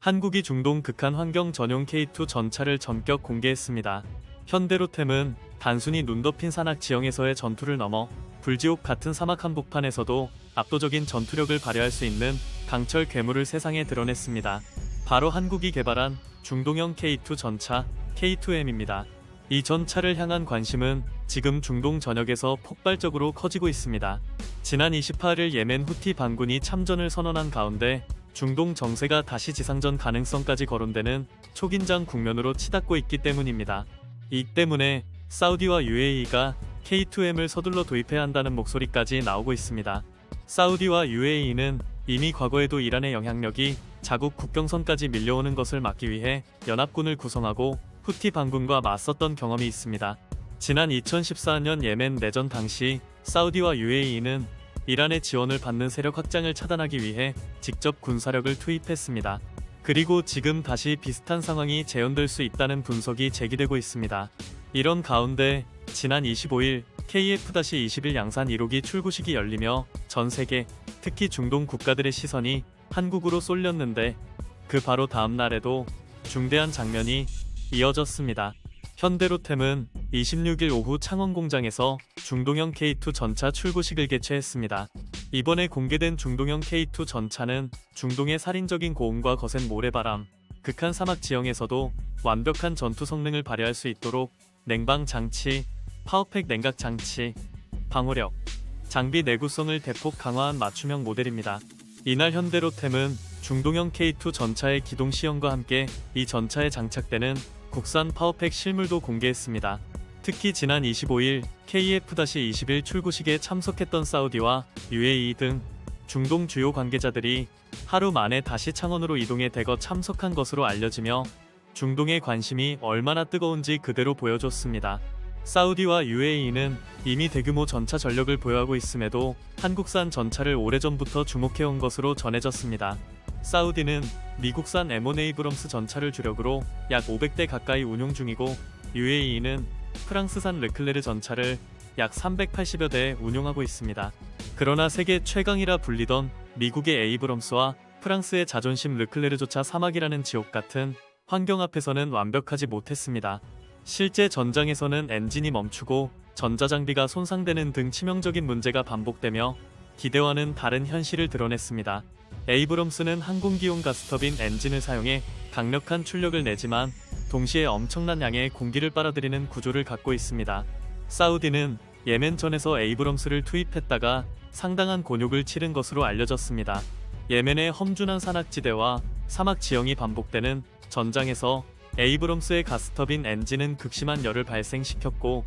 한국이 중동 극한 환경 전용 K2 전차를 전격 공개했습니다. 현대로템은 단순히 눈 덮인 산악 지형에서의 전투를 넘어 불지옥 같은 사막 한복판에서도 압도적인 전투력을 발휘할 수 있는 강철 괴물을 세상에 드러냈습니다. 바로 한국이 개발한 중동형 K2 전차 K2M입니다. 이 전차를 향한 관심은 지금 중동 전역에서 폭발적으로 커지고 있습니다. 지난 28일 예멘 후티 반군이 참전을 선언한 가운데 중동 정세가 다시 지상전 가능성까지 거론되는 초긴장 국면으로 치닫고 있기 때문입니다. 이 때문에 사우디와 UAE가 K2M을 서둘러 도입해야 한다는 목소리까지 나오고 있습니다. 사우디와 UAE는 이미 과거에도 이란의 영향력이 자국 국경선까지 밀려오는 것을 막기 위해 연합군을 구성하고 후티 반군과 맞섰던 경험이 있습니다. 지난 2014년 예멘 내전 당시 사우디와 UAE는 이란의 지원을 받는 세력 확장을 차단하기 위해 직접 군사력을 투입했습니다. 그리고 지금 다시 비슷한 상황이 재현될 수 있다는 분석이 제기되고 있습니다. 이런 가운데 지난 25일 KF-21 양산 1호기 출고식이 열리며 전 세계, 특히 중동 국가들의 시선이 한국으로 쏠렸는데 그 바로 다음 날에도 중대한 장면이 이어졌습니다. 현대로템은 26일 오후 창원 공장에서 중동형 K2 전차 출고식을 개최했습니다. 이번에 공개된 중동형 K2 전차는 중동의 살인적인 고온과 거센 모래바람, 극한 사막 지형에서도 완벽한 전투 성능을 발휘할 수 있도록 냉방 장치, 파워팩 냉각 장치, 방호력, 장비 내구성을 대폭 강화한 맞춤형 모델입니다. 이날 현대로템은 중동형 K2 전차의 기동 시연과 함께 이 전차에 장착되는 국산 파워팩 실물도 공개했습니다. 특히 지난 25일 KF-21 출고식에 참석했던 사우디와 UAE 등 중동 주요 관계자들이 하루 만에 다시 창원으로 이동해 대거 참석한 것으로 알려지며 중동의 관심이 얼마나 뜨거운지 그대로 보여줬습니다. 사우디와 UAE는 이미 대규모 전차 전력을 보유하고 있음에도 한국산 전차를 오래전부터 주목해온 것으로 전해졌습니다. 사우디는 미국산 M1 에이브럼스 전차를 주력으로 약 500대 가까이 운용 중이고 UAE는 프랑스산 르클레르 전차를 약 380여 대 운용하고 있습니다. 그러나 세계 최강이라 불리던 미국의 에이브럼스와 프랑스의 자존심 르클레르조차 사막이라는 지옥 같은 환경 앞에서는 완벽하지 못했습니다. 실제 전장에서는 엔진이 멈추고 전자장비가 손상되는 등 치명적인 문제가 반복되며 기대와는 다른 현실을 드러냈습니다. 에이브럼스는 항공기용 가스터빈 엔진을 사용해 강력한 출력을 내지만 동시에 엄청난 양의 공기를 빨아들이는 구조를 갖고 있습니다. 사우디는 예멘전에서 에이브럼스를 투입했다가 상당한 곤욕을 치른 것으로 알려졌습니다. 예멘의 험준한 산악지대와 사막 지형이 반복되는 전장에서 에이브럼스의 가스터빈 엔진은 극심한 열을 발생시켰고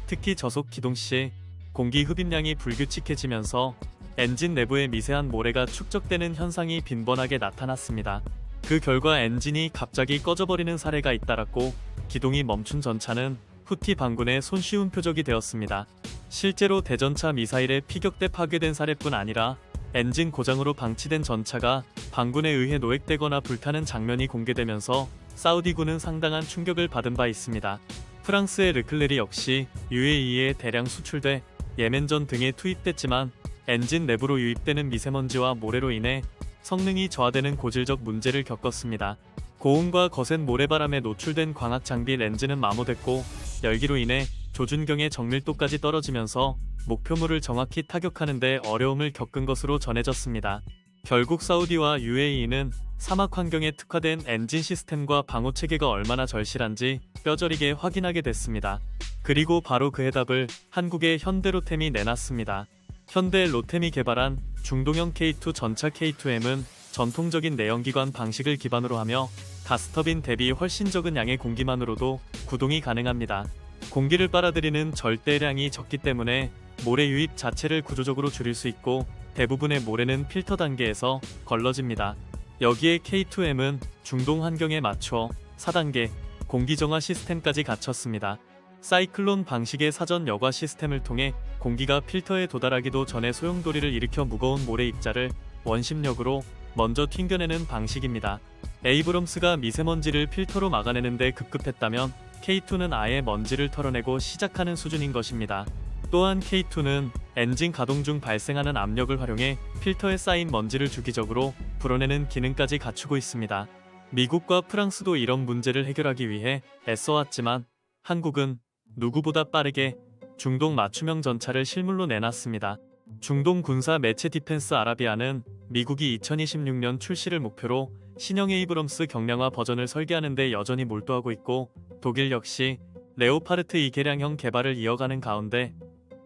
특히 저속 기동 시 공기 흡입량이 불규칙해지면서 엔진 내부에 미세한 모래가 축적되는 현상이 빈번하게 나타났습니다. 그 결과 엔진이 갑자기 꺼져버리는 사례가 잇따랐고 기동이 멈춘 전차는 후티 반군의 손쉬운 표적이 되었습니다. 실제로 대전차 미사일에 피격돼 파괴된 사례뿐 아니라 엔진 고장으로 방치된 전차가 반군에 의해 노획되거나 불타는 장면이 공개되면서 사우디군은 상당한 충격을 받은 바 있습니다. 프랑스의 르클레르 역시 UAE에 대량 수출돼 예멘전 등에 투입됐지만 엔진 내부로 유입되는 미세먼지와 모래로 인해 성능이 저하되는 고질적 문제를 겪었습니다. 고온과 거센 모래바람에 노출된 광학 장비 렌즈는 마모됐고 열기로 인해 조준경의 정밀도까지 떨어지면서 목표물을 정확히 타격하는 데 어려움을 겪은 것으로 전해졌습니다. 결국 사우디와 UAE는 사막 환경에 특화된 엔진 시스템과 방호 체계가 얼마나 절실한지 뼈저리게 확인하게 됐습니다. 그리고 바로 그 해답을 한국의 현대로템이 내놨습니다. 현대로템이 개발한 중동형 K2 전차 K2M은 전통적인 내연기관 방식을 기반으로 하며 가스터빈 대비 훨씬 적은 양의 공기만으로도 구동이 가능합니다. 공기를 빨아들이는 절대량이 적기 때문에 모래 유입 자체를 구조적으로 줄일 수 있고 대부분의 모래는 필터 단계에서 걸러집니다. 여기에 K2M은 중동 환경에 맞춰 4단계 공기정화 시스템까지 갖췄습니다. 사이클론 방식의 사전 여과 시스템을 통해 공기가 필터에 도달하기도 전에 소용돌이를 일으켜 무거운 모래 입자를 원심력으로 먼저 튕겨내는 방식입니다. 에이브럼스가 미세먼지를 필터로 막아내는데 급급했다면 K2는 아예 먼지를 털어내고 시작하는 수준인 것입니다. 또한 K2는 엔진 가동 중 발생하는 압력을 활용해 필터에 쌓인 먼지를 주기적으로 불어내는 기능까지 갖추고 있습니다. 미국과 프랑스도 이런 문제를 해결하기 위해 애써왔지만 한국은 누구보다 빠르게 중동 맞춤형 전차를 실물로 내놨습니다. 중동 군사 매체 디펜스 아라비아는 미국이 2026년 출시를 목표로 신형 에이브럼스 경량화 버전을 설계하는 데 여전히 몰두하고 있고, 독일 역시 레오파르트 2 개량형 개발을 이어가는 가운데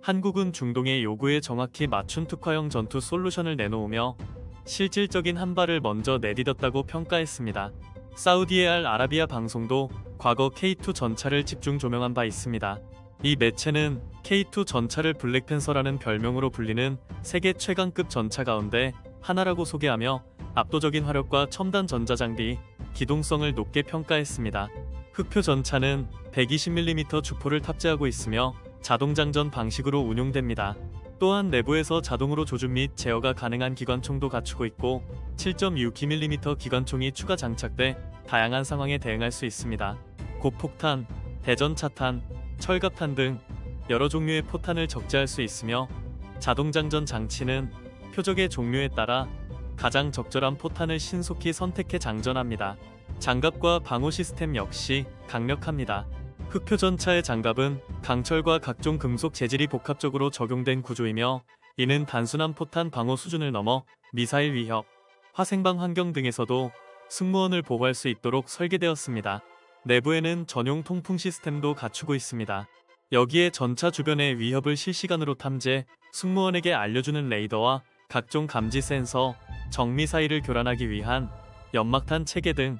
한국은 중동의 요구에 정확히 맞춘 특화형 전투 솔루션을 내놓으며 실질적인 한 발을 먼저 내딛었다고 평가했습니다. 사우디의 알 아라비아 방송도 과거 K2 전차를 집중 조명한 바 있습니다. 이 매체는 K2 전차를 블랙팬서라는 별명으로 불리는 세계 최강급 전차 가운데 하나라고 소개하며 압도적인 화력과 첨단 전자장비, 기동성을 높게 평가했습니다. 흑표 전차는 120mm 주포를 탑재하고 있으며 자동장전 방식으로 운용됩니다. 또한 내부에서 자동으로 조준 및 제어가 가능한 기관총도 갖추고 있고 7.6mm 기관총이 추가 장착돼 다양한 상황에 대응할 수 있습니다. 고폭탄, 대전차탄, 철갑탄 등 여러 종류의 포탄을 적재할 수 있으며 자동장전 장치는 표적의 종류에 따라 가장 적절한 포탄을 신속히 선택해 장전합니다. 장갑과 방호 시스템 역시 강력합니다. 흑표 전차의 장갑은 강철과 각종 금속 재질이 복합적으로 적용된 구조이며 이는 단순한 포탄 방호 수준을 넘어 미사일 위협, 화생방 환경 등에서도 승무원을 보호할 수 있도록 설계되었습니다. 내부에는 전용 통풍 시스템도 갖추고 있습니다. 여기에 전차 주변의 위협을 실시간으로 탐지, 승무원에게 알려주는 레이더와 각종 감지 센서, 정미사일을 교란하기 위한 연막탄 체계 등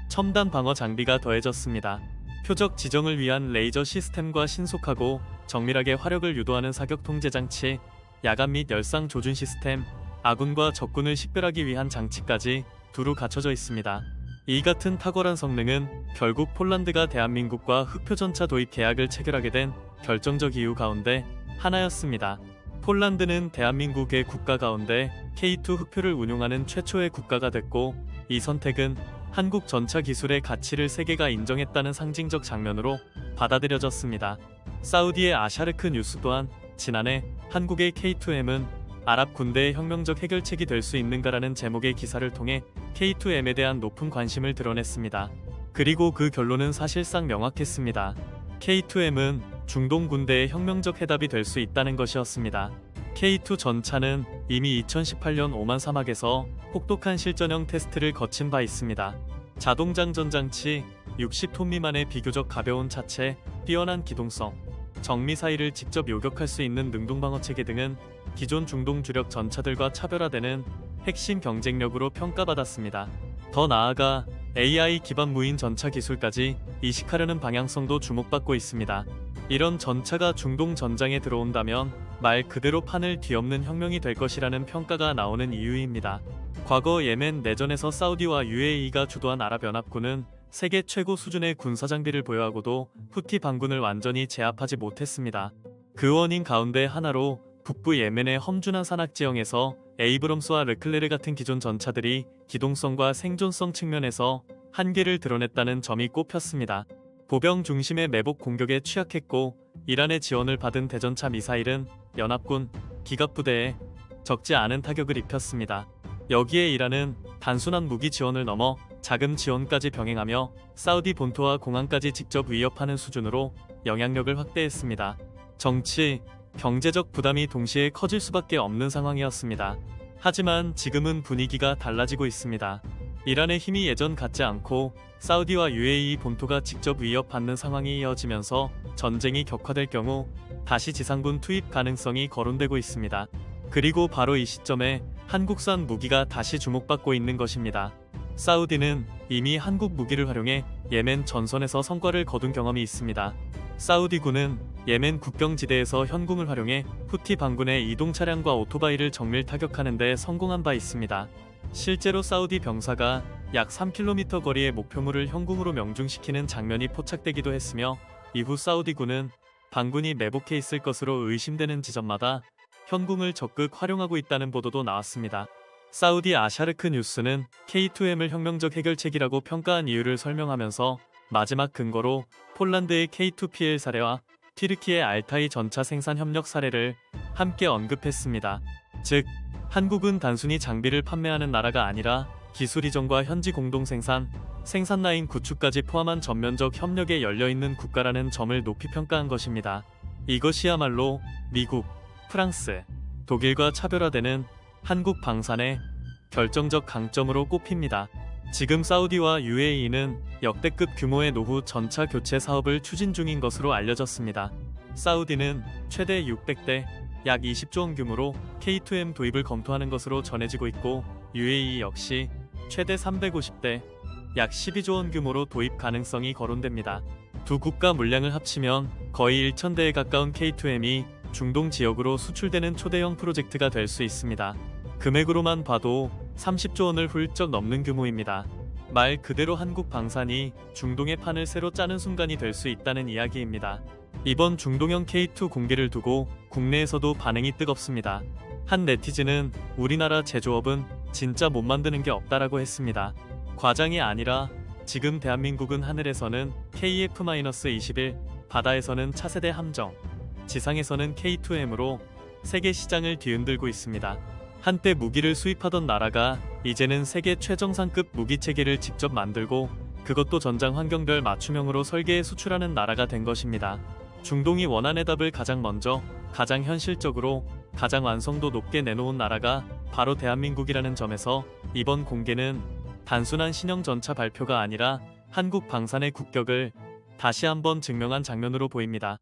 첨단 방어 장비가 더해졌습니다. 표적 지정을 위한 레이저 시스템과 신속하고 정밀하게 화력을 유도하는 사격 통제 장치, 야간 및 열상 조준 시스템, 아군과 적군을 식별하기 위한 장치까지 두루 갖춰져 있습니다. 이 같은 탁월한 성능은 결국 폴란드가 대한민국과 흑표 전차 도입 계약을 체결하게 된 결정적 이유 가운데 하나였습니다. 폴란드는 대한민국의 국가 가운데 K2 흑표를 운용하는 최초의 국가가 됐고, 이 선택은 한국 전차 기술의 가치를 세계가 인정했다는 상징적 장면으로 받아들여졌습니다. 사우디의 아샤르크 뉴스 또한 지난해 한국의 K2M은 아랍 군대의 혁명적 해결책이 될 수 있는가라는 제목의 기사를 통해 K2M에 대한 높은 관심을 드러냈습니다. 그리고 그 결론은 사실상 명확했습니다. K2M은 중동 군대의 혁명적 해답이 될 수 있다는 것이었습니다. K2 전차는 이미 2018년 오만 사막에서 혹독한 실전형 테스트를 거친 바 있습니다. 자동장전 장치, 60톤 미만의 비교적 가벼운 차체, 뛰어난 기동성, 정미사일을 직접 요격할 수 있는 능동방어 체계 등은 기존 중동 주력 전차들과 차별화되는 핵심 경쟁력으로 평가받았습니다. 더 나아가 AI 기반 무인 전차 기술까지 이식하려는 방향성도 주목받고 있습니다. 이런 전차가 중동 전장에 들어온다면 말 그대로 판을 뒤엎는 혁명이 될 것이라는 평가가 나오는 이유입니다. 과거 예멘 내전에서 사우디와 UAE가 주도한 아랍연합군은 세계 최고 수준의 군사장비를 보유하고도 후티 반군을 완전히 제압하지 못했습니다. 그 원인 가운데 하나로 북부 예멘의 험준한 산악지형에서 에이브럼스와 르클레르 같은 기존 전차들이 기동성과 생존성 측면에서 한계를 드러냈다는 점이 꼽혔습니다. 보병 중심의 매복 공격에 취약했고, 이란의 지원을 받은 대전차 미사일은 연합군 기갑부대에 적지 않은 타격을 입혔습니다. 여기에 이란은 단순한 무기 지원을 넘어 자금 지원까지 병행하며 사우디 본토와 공항까지 직접 위협하는 수준으로 영향력을 확대했습니다. 정치, 경제적 부담이 동시에 커질 수밖에 없는 상황이었습니다. 하지만 지금은 분위기가 달라지고 있습니다. 이란의 힘이 예전 같지 않고 사우디와 UAE 본토가 직접 위협받는 상황이 이어지면서 전쟁이 격화될 경우 다시 지상군 투입 가능성이 거론되고 있습니다. 그리고 바로 이 시점에 한국산 무기가 다시 주목받고 있는 것입니다. 사우디는 이미 한국 무기를 활용해 예멘 전선에서 성과를 거둔 경험이 있습니다. 사우디군은 예멘 국경지대에서 현궁을 활용해 후티 반군의 이동 차량과 오토바이를 정밀 타격하는 데 성공한 바 있습니다. 실제로 사우디 병사가 약 3km 거리의 목표물을 현궁으로 명중시키는 장면이 포착되기도 했으며, 이후 사우디군은 반군이 매복해 있을 것으로 의심되는 지점마다 현궁을 적극 활용하고 있다는 보도도 나왔습니다. 사우디 아샤르크 뉴스는 K2M을 혁명적 해결책이라고 평가한 이유를 설명하면서 마지막 근거로 폴란드의 K2PL 사례와 튀르키의 알타이 전차 생산 협력 사례를 함께 언급했습니다. 즉, 한국은 단순히 장비를 판매하는 나라가 아니라 기술 이전과 현지 공동 생산 라인 구축까지 포함한 전면적 협력에 열려있는 국가라는 점을 높이 평가한 것입니다. 이것이야말로 미국, 프랑스, 독일과 차별화되는 한국 방산의 결정적 강점으로 꼽힙니다. 지금 사우디와 UAE는 역대급 규모의 노후 전차 교체 사업을 추진 중인 것으로 알려졌습니다. 사우디는 최대 600대 약 20조 원 규모로 K2M 도입을 검토하는 것으로 전해지고 있고, UAE 역시 최대 350대 약 12조 원 규모로 도입 가능성이 거론됩니다. 두 국가 물량을 합치면 거의 1,000대에 가까운 K2M이 중동 지역으로 수출되는 초대형 프로젝트가 될 수 있습니다. 금액으로만 봐도 30조 원을 훌쩍 넘는 규모입니다. 말 그대로 한국 방산이 중동의 판을 새로 짜는 순간이 될 수 있다는 이야기입니다. 이번 중동형 K2 공개를 두고 국내에서도 반응이 뜨겁습니다. 한 네티즌은 우리나라 제조업은 진짜 못 만드는 게 없다라고 했습니다. 과장이 아니라 지금 대한민국은 하늘에서는 KF-21, 바다에서는 차세대 함정, 지상에서는 K2M으로 세계 시장을 뒤흔들고 있습니다. 한때 무기를 수입하던 나라가 이제는 세계 최정상급 무기 체계를 직접 만들고 그것도 전장 환경별 맞춤형으로 설계해 수출하는 나라가 된 것입니다. 중동이 원하는 답을 가장 먼저, 가장 현실적으로, 가장 완성도 높게 내놓은 나라가 바로 대한민국이라는 점에서 이번 공개는 단순한 신형 전차 발표가 아니라 한국 방산의 국격을 다시 한번 증명한 장면으로 보입니다.